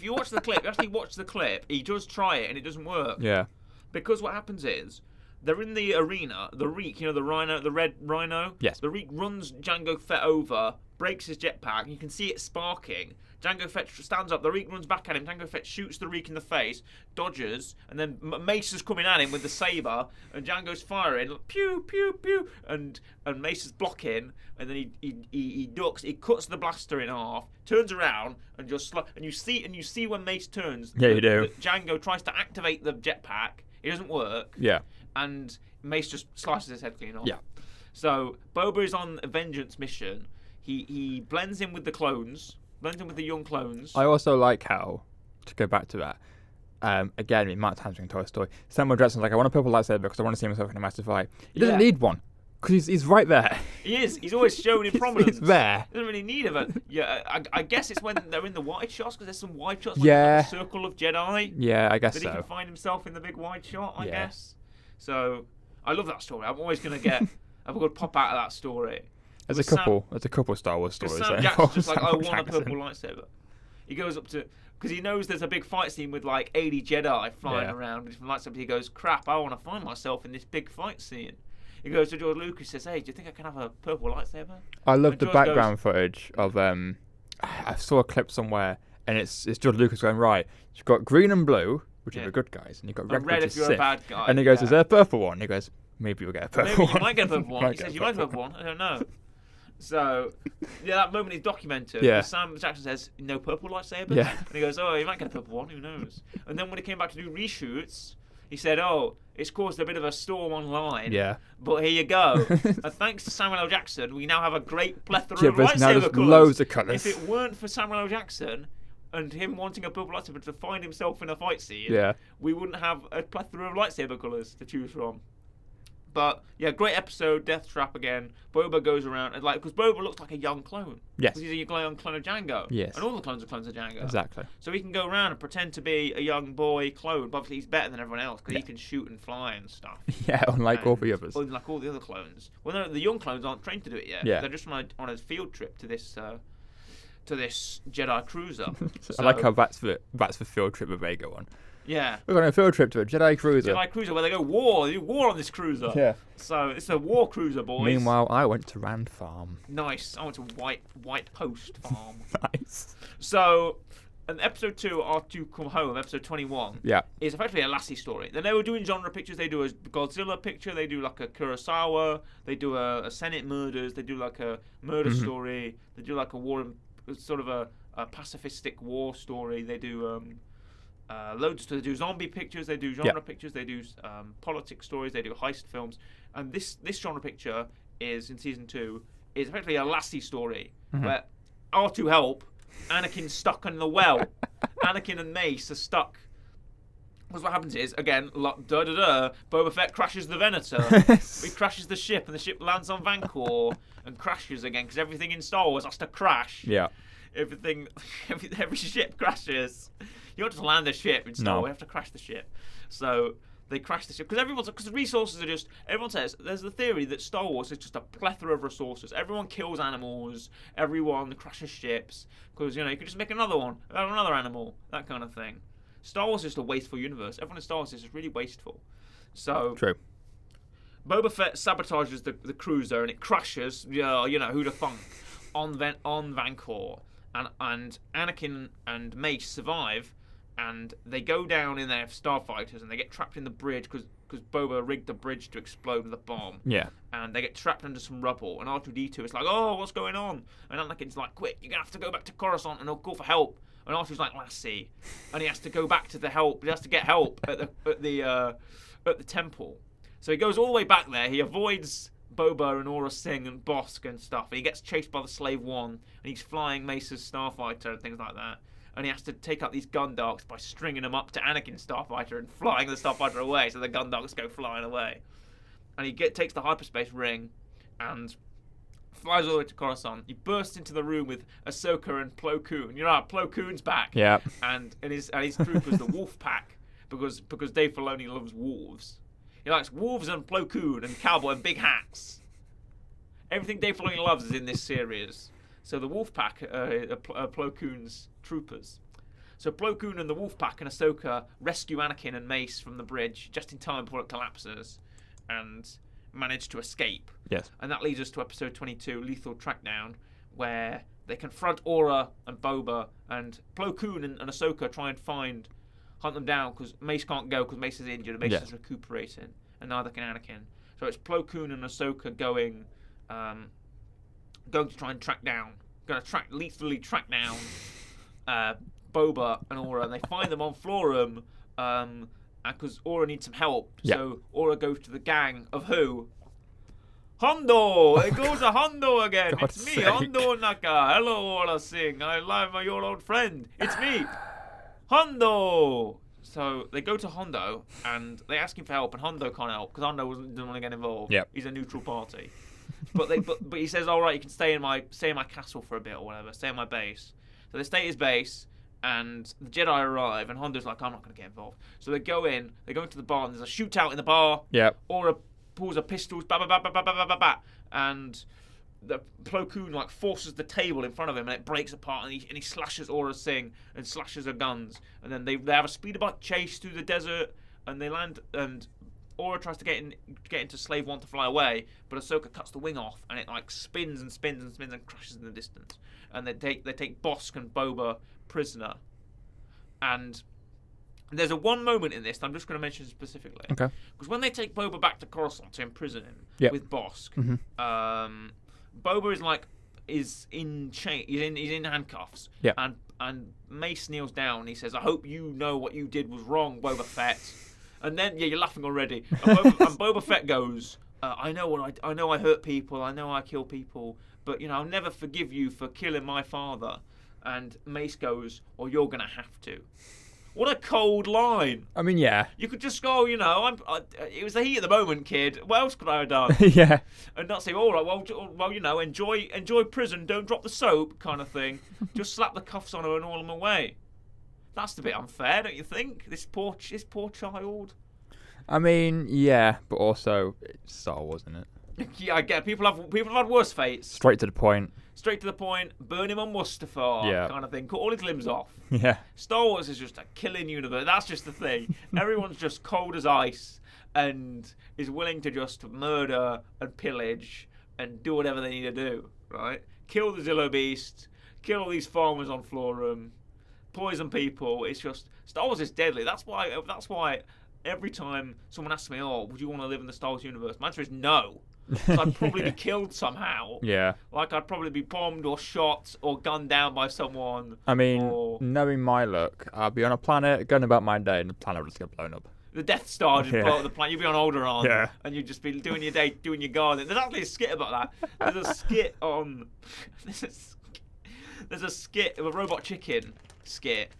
you actually watch the clip, he does try it and it doesn't work. Yeah. Because what happens is, they're in the arena. The Reek, the rhino, the red rhino. Yes. The Reek runs Jango Fett over, breaks his jetpack. You can see it sparking. Jango Fett stands up. The Reek runs back at him. Jango Fett shoots the Reek in the face, dodges, and then Mace is coming at him with the saber, and Jango's firing, pew pew pew, and Mace is blocking, and then he ducks. He cuts the blaster in half, turns around, and just and you see when Mace turns. Yeah, you do. Jango tries to activate the jetpack. It doesn't work. Yeah. And Mace just slices his head clean off. Yeah. So Boba is on a vengeance mission. He blends in with the clones. Blends in with the young clones. I also like how, to go back to that, again, the amount of times we can tell a story. Samuel Jackson's like, I want a purple lightsaber because I want to see myself in a massive fight. He doesn't need one because he's right there. He is. He's always shown in prominence. He's there. He doesn't really need it. Yeah, I guess it's when they're in the wide shots because there's some wide shots. Yeah. Like a circle of Jedi. Yeah, I guess that so. he can find himself in the big wide shot. I Yeah. guess. So I love that story. I'm always gonna have a good pop out of that story. There's a couple Star Wars stories. Sam Jackson's just like, I want a purple lightsaber. He goes up to, because he knows there's a big fight scene with like 80 Jedi flying around with different lightsabers. He goes, crap, I want to find myself in this big fight scene. He goes to George Lucas, says, hey, do you think I can have a purple lightsaber? I love the background footage of I saw a clip somewhere, and it's George Lucas going, right, you've got green and blue, which are the good guys, and you've got red, red which if is you're Sith. a bad guy. And he goes, is there a purple one? And he goes, maybe you'll get a purple one. You might get a purple one. He says, you might get a purple one. I don't know. So, that moment is documented. Yeah. Sam Jackson says, no purple lightsabers? Yeah. And he goes, oh, you might get a purple one, who knows? And then when he came back to do reshoots, he said, oh, it's caused a bit of a storm online. Yeah. But here you go. And thanks to Samuel L. Jackson, we now have a great plethora of now lightsaber there's colours. loads of colours. If it weren't for Samuel L. Jackson and him wanting a purple lightsaber to find himself in a fight scene, we wouldn't have a plethora of lightsaber colours to choose from. But yeah, great episode. Death Trap again. Boba goes around and because Boba looks like a young clone. Yes. Because he's a young clone of Jango. Yes. And all the clones are clons of Jango. Exactly. So he can go around and pretend to be a young boy clone. But obviously he's better than everyone else because he can shoot and fly and stuff. Yeah, unlike all the others. Unlike all the other clones. Well, no, the young clones aren't trained to do it yet. Yeah. They're just on a field trip to this Jedi cruiser. I like how that's the field trip that they go on. Yeah. We're going on a field trip to a Jedi cruiser. Jedi cruiser where they go war. They do war on this cruiser. Yeah. So it's a war cruiser, boys. Meanwhile, I went to Rand Farm. Nice. I went to White Post Farm. Nice. So, in episode 2, R2 Come Home, episode 21, is effectively a Lassie story. Then they were doing genre pictures. They do a Godzilla picture. They do like a Kurosawa. They do a Senate murders. They do like a murder story. They do like a war, sort of a pacifistic war story. They do loads. They do zombie pictures. They do genre pictures. They do politics stories. They do heist films. And this genre picture is in season 2 is effectively a Lassie story where R2 help. Anakin's stuck in the well. Anakin and Mace are stuck. Because what happens is, again, Boba Fett crashes the Venator. He crashes the ship, and the ship lands on Vancor and crashes again, because everything in Star Wars has to crash. Yeah. Every ship crashes. You don't just land a ship in Star Wars, you have to crash the ship. So they crash the ship because the resources are just. Everyone says there's the theory that Star Wars is just a plethora of resources. Everyone kills animals. Everyone crashes ships because you could just make another one, another animal, that kind of thing. Star Wars is just a wasteful universe. Everyone in Star Wars is just really wasteful. So true. Boba Fett sabotages the cruiser and it crashes. Who'd have thunk on Vancor, and Anakin and Mace survive. And they go down in their starfighters and they get trapped in the bridge because Boba rigged the bridge to explode with a bomb. Yeah. And they get trapped under some rubble. And R2-D2 is like, oh, what's going on? And Anakin's like, quick, you're going to have to go back to Coruscant and he'll call for help. And R2's like, Lassie. And he has to go back to the help. He has to get help at the temple. So he goes all the way back there. He avoids Boba and Aurra Sing and Bossk and stuff. And he gets chased by the Slave One. And he's flying Mace's starfighter and things like that. And he has to take out these Gundarks by stringing them up to Anakin's starfighter and flying the starfighter away, so the Gundarks go flying away. And he takes the hyperspace ring and flies all the way to Coruscant. He bursts into the room with Ahsoka and Plo Koon. Plo Koon's back. Yeah. And his troopers, the Wolf Pack, because Dave Filoni loves wolves. He likes wolves and Plo Koon and cowboy and big hats. Everything Dave Filoni loves is in this series. So the Wolf Pack are Plo Koon's troopers. So Plo Koon and the Wolf Pack and Ahsoka rescue Anakin and Mace from the bridge just in time before it collapses. and manage to escape. Yes. And that leads us to episode 22, Lethal Trackdown, where they confront Aura and Boba, and Plo Koon and Ahsoka try and hunt them down because Mace can't go because Mace is injured and Mace is recuperating, and neither can Anakin. So it's Plo Koon and Ahsoka going to try and lethally track down Boba and Aura, and they find them on Florum because Aura needs some help. Yeah. So Aura goes to the gang of who? Hondo! It goes to Hondo again. God's It's me, sake. Hondo Naka. Hello, Aura Singh. I love your old friend. It's me, Hondo. So they go to Hondo and they ask him for help, and Hondo can't help because Hondo doesn't want to get involved. Yep. He's a neutral party. But he says, all right, you can stay in my castle for a bit or whatever. Stay in my base. So they stay at his base, and the Jedi arrive, and Hondo's like, I'm not going to get involved. So they go into the bar, and there's a shootout in the bar. Yep. Aura pulls her pistols, ba ba ba ba ba ba ba ba, and the Plo Koon like forces the table in front of him, and it breaks apart, and he slashes Aura Singh and slashes her guns, and then they have a speeder bike chase through the desert, and they land, and Aura tries to get into Slave One to fly away, but Ahsoka cuts the wing off, and it like spins and spins and spins and crashes in the distance, and they take Bosk and Boba prisoner, and there's one moment in this that I'm just going to mention specifically. Okay. Because when they take Boba back to Coruscant to imprison him with Bosk, Boba is in he's in handcuffs. Yeah. And Mace kneels down and he says, I hope you know what you did was wrong, Boba Fett. And then you're laughing already. And Boba Fett goes, I know I hurt people, I know I kill people, but I'll never forgive you for killing my father. And Mace goes, well, you're gonna have to. What a cold line. I mean, yeah. You could just go, it was the heat of the moment, kid. What else could I have done? Yeah. And not say, all right, well, enjoy prison, don't drop the soap, kind of thing. Just slap the cuffs on her and haul them away. That's a bit unfair, don't you think? This poor child. I mean, yeah, but also it's Star Wars, isn't it? Yeah, I get it. People have had worse fates. Straight to the point. Straight to the point. Burn him on Mustafar, kind of thing. Cut all his limbs off. Yeah. Star Wars is just a killing universe. That's just the thing. Everyone's just cold as ice and is willing to just murder and pillage and do whatever they need to do, right? Kill the Zillo Beast, kill all these farmers on Florum, poison people. It's just, Star Wars is deadly. That's why every time someone asks me, would you want to live in the Star Wars universe? My answer is no. So I'd probably be killed somehow. Yeah. Like I'd probably be bombed or shot or gunned down by someone. I mean, knowing my luck, I'll be on a planet, going about my day, and the planet will just get blown up. The Death Star just blow up the planet. You'd be on Alderaan, and you'd just be doing your day, doing your garden. There's actually a skit about that. There's a skit on. There's a skit, a Robot Chicken skit,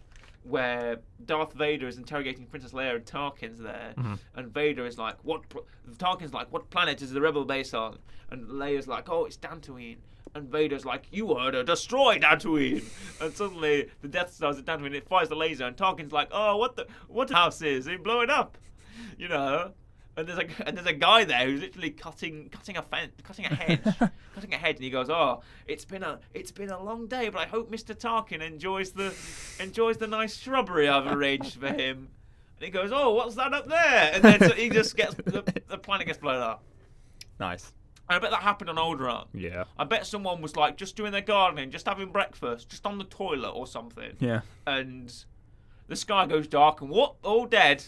where Darth Vader is interrogating Princess Leia and Tarkin's there, and Vader is like, Tarkin's like, what planet is the rebel base on? And Leia's like, oh, it's Dantooine. And Vader's like, you heard her, destroy Dantooine. And suddenly the Death Star's at Dantooine, it fires the laser, and Tarkin's like, oh, what house is it? Blow it up, And there's a guy there who's literally cutting a hedge, and he goes, "Oh, it's been a long day, but I hope Mr. Tarkin enjoys the nice shrubbery I've arranged for him." And he goes, "Oh, what's that up there?" And then so he just gets the planet gets blown up. Nice. And I bet that happened on Alderaan. Yeah. I bet someone was like just doing their gardening, just having breakfast, just on the toilet or something. Yeah. And the sky goes dark, and what? All dead.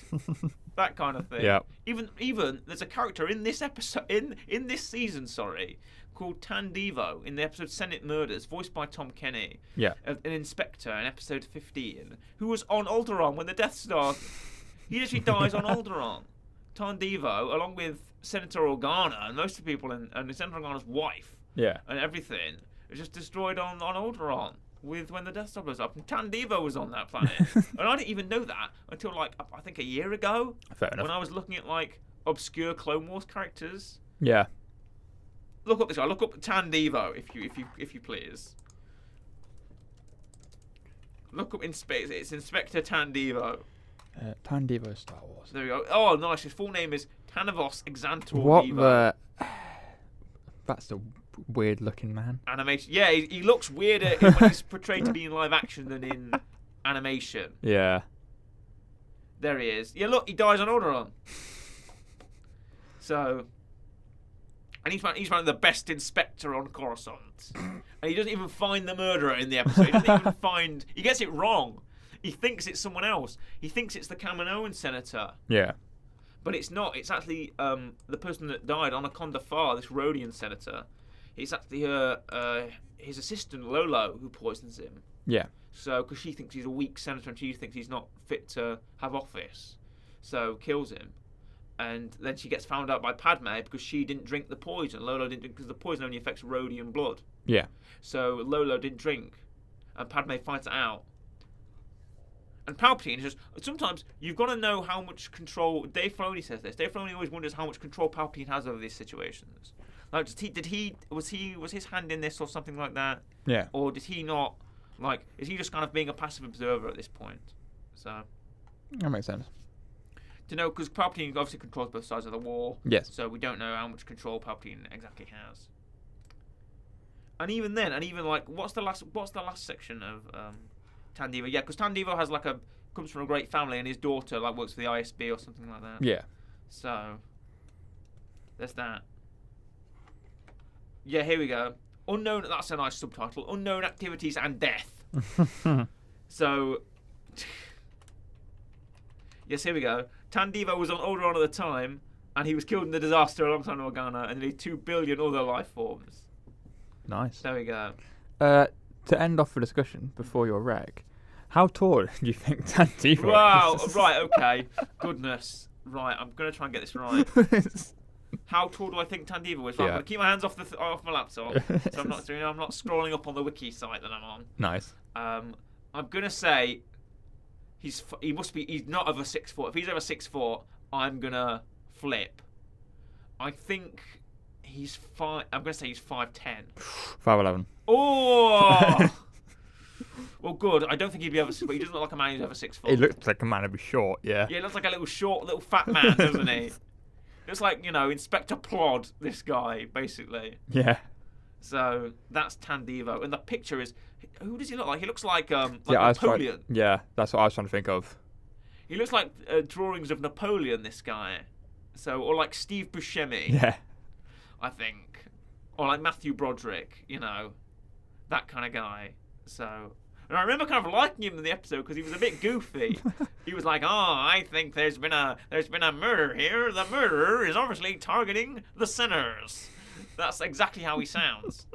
That kind of thing. Yeah. Even there's a character in this episode in this season, called Tandivo in the episode Senate Murders, voiced by Tom Kenny. Yeah. An inspector in episode 15, who was on Alderaan when the Death Star. He actually dies on Alderaan. Tandivo, along with Senator Organa and most of the people, and Senator Organa's wife. Yeah. And everything is just destroyed on Alderaan. When the Death Star blows up, and Tandivo was on that planet, and I didn't even know that until I think a year ago. Fair enough. When I was looking at obscure Clone Wars characters. Yeah. Look up this guy. Look up Tandivo, if you please. Look up it's Inspector Tandivo. Tandivo Star Wars. There we go. Oh, nice. His full name is Tanavos Exantor What Devo. the? That's a weird-looking man. Animation. Yeah, he looks weirder when he's portrayed to be in live action than in animation. Yeah. There he is. Yeah, look, he dies on Alderaan. So, and he's one of the best inspector on Coruscant, and he doesn't even find the murderer in the episode. He doesn't even find. He gets it wrong. He thinks it's someone else. He thinks it's the Kaminoan senator. Yeah. But it's not. It's actually the person that died, Anaconda Farr, this Rhodian senator. It's actually his assistant Lolo who poisons him. Yeah. So, because she thinks he's a weak senator and she thinks he's not fit to have office, so kills him. And then she gets found out by Padme because she didn't drink the poison. Lolo didn't drink because the poison only affects Rhodian blood. Yeah. So Lolo didn't drink, and Padme finds it out. And Palpatine says, sometimes you've got to know how much control. Dave Filoni says this. Dave Filoni always wonders how much control Palpatine has over these situations. Like, was his hand in this or something like that? Yeah. Or did he not? Like, is he just kind of being a passive observer at this point? So That makes sense. to know, because Palpatine obviously controls both sides of the war. Yes. So we don't know how much control Palpatine exactly has. And even then, like, what's the last section of Tandivo? Yeah, because Tandivo has comes from a great family, and his daughter works for the ISB or something like that. Yeah. So there's that. Yeah, here we go. Unknown. That's a nice subtitle. Unknown activities and death. So yes, here we go. Tandivo was on Alderaan at the time, and he was killed in the disaster alongside Organa and nearly 2 billion other life forms. Nice. There we go. To end off the discussion before your wreck, how tall do you think Tandivo Wow. is? Right. Okay. Goodness. Right. I'm gonna try and get this right. How tall do I think Tandivo is? Right, I'm gonna keep my hands off off my laptop, so I'm not scrolling up on the wiki site that I'm on. Nice. I'm gonna say he's not over 6 foot. If he's over 6 foot, I'm gonna flip. I think he's I'm gonna say he's 5'10". 5'11". Oh. Well, good. I don't think he'd be over 6 foot. He doesn't look like a man who's over 6 foot. He looks like a man who'd be short. Yeah. Yeah, he looks like a little short, little fat man, doesn't he? Looks like, Inspector Plod, this guy, basically. Yeah. So that's Tandivo, and the picture is. Who does he look like? He looks like Yeah, Napoleon. That's what I was trying to think of. He looks like drawings of Napoleon. This guy, or like Steve Buscemi. Yeah. I think, or like Matthew Broderick. That kind of guy. So, and I remember kind of liking him in the episode because he was a bit goofy. He was like, "Oh, I think there's been a murder here. The murderer is obviously targeting the sinners." That's exactly how he sounds.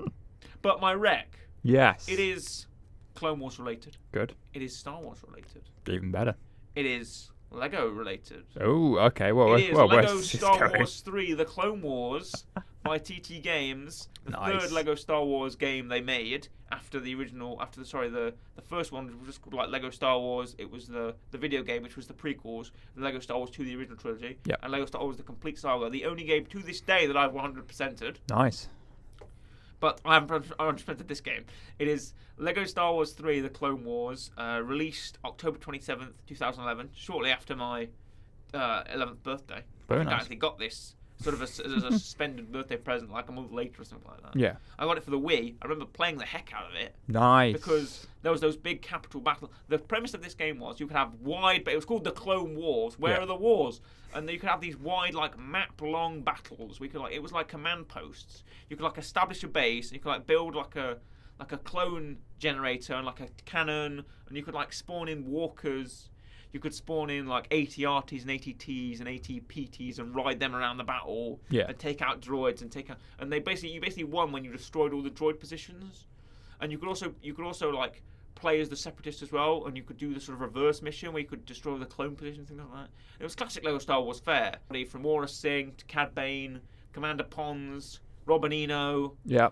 But my wreck. Yes. It is Clone Wars related. Good. It is Star Wars related. Even better. It is Lego related. Oh, okay. Well, it is Lego where's Star Wars 3: The Clone Wars by TT Games. The third Lego Star Wars game they made after the first one was just called Lego Star Wars. It was the video game, which was the prequels, and Lego Star Wars 2, the original trilogy, and Lego Star Wars the complete saga. The only game to this day that I've 100%ed. Nice. But I haven't 100%ed this game. It is Lego Star Wars 3: The Clone Wars, released October 27th, 2011, shortly after my 11th birthday. Very I nice. actually got this sort of as a suspended birthday present, like a month later or something like that. Yeah. I got it for the Wii. I remember playing the heck out of it. Nice. Because there was those big capital battles. The premise of this game was you could have wide, but it was called the Clone Wars. Where are the wars? And then you could have these wide, map-long battles. It was like command posts. You could establish a base. And you could build a clone generator and a cannon, and you could spawn in walkers. You could spawn in AT-RTs and AT-Ts and AT-PTs and ride them around the battle. And take out droids and you basically won when you destroyed all the droid positions. And you could also play as the Separatists as well, and you could do the sort of reverse mission where you could destroy the clone positions, things like that. It was classic Lego Star Wars fare. From Aura Singh to Cad Bane, Commander Pons, Robin Eno. Yeah.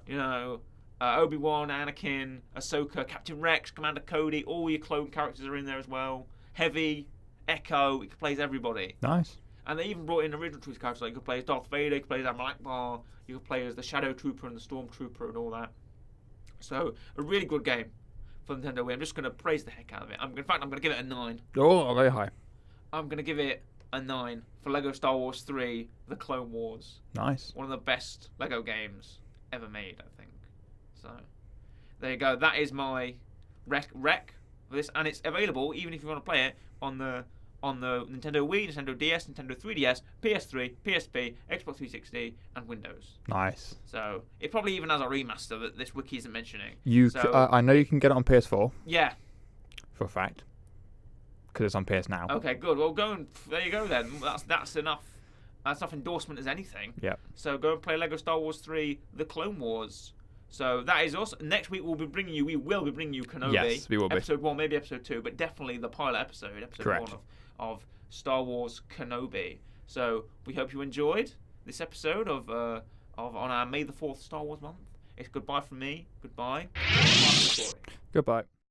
Obi-Wan, Anakin, Ahsoka, Captain Rex, Commander Cody. All your clone characters are in there as well. Heavy, Echo. You could play as everybody. Nice. And they even brought in original choice characters. You could play as Darth Vader, you could play as Admiral Akbar, you could play as the Shadow Trooper and the Stormtrooper and all that. So a really good game for Nintendo Wii. I'm just going to praise the heck out of it. In fact, I'm going to give it a 9. Oh, very high. I'm going to give it a 9 for Lego Star Wars 3: The Clone Wars. Nice. One of the best Lego games ever made, I think. So there you go. That is my rec for this, and it's available even if you want to play it on the on the Nintendo Wii, Nintendo DS, Nintendo 3DS, PS3, PSP, Xbox 360, and Windows. Nice. So it probably even has a remaster that this wiki isn't mentioning. I know you can get it on PS4 Yeah. for a fact, because it's on PS Now. Okay, good. Well, there you go then. That's enough. That's enough endorsement as anything. Yep. So go and play Lego Star Wars 3: The Clone Wars. So that is also next week. We will be bringing you Kenobi. Yes, we will be. Episode 1, maybe episode 2, but definitely the pilot episode, episode Correct. 1 of Star Wars Kenobi. So we hope you enjoyed this episode of on our May the 4th Star Wars month. It's goodbye from me. Goodbye. Goodbye.